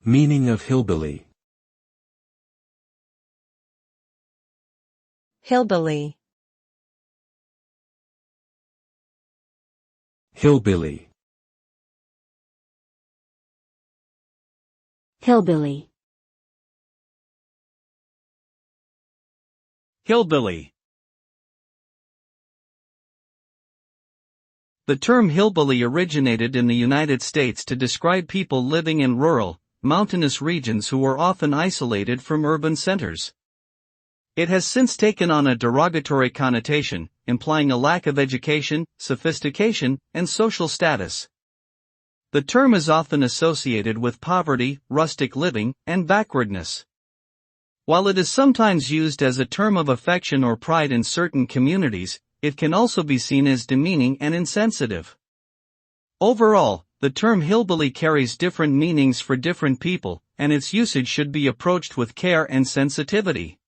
Meaning of hillbilly. Hillbilly. Hillbilly. Hillbilly. Hillbilly. The term hillbilly originated in the United States to describe people living in rural, mountainous regions who were often isolated from urban centers. It has since taken on a derogatory connotation, implying a lack of education, sophistication, and social status. The term is often associated with poverty, rustic living, and backwardness. While it is sometimes used as a term of affection or pride in certain communities, it can also be seen as demeaning and insensitive. Overall, the term hillbilly carries different meanings for different people, and its usage should be approached with care and sensitivity.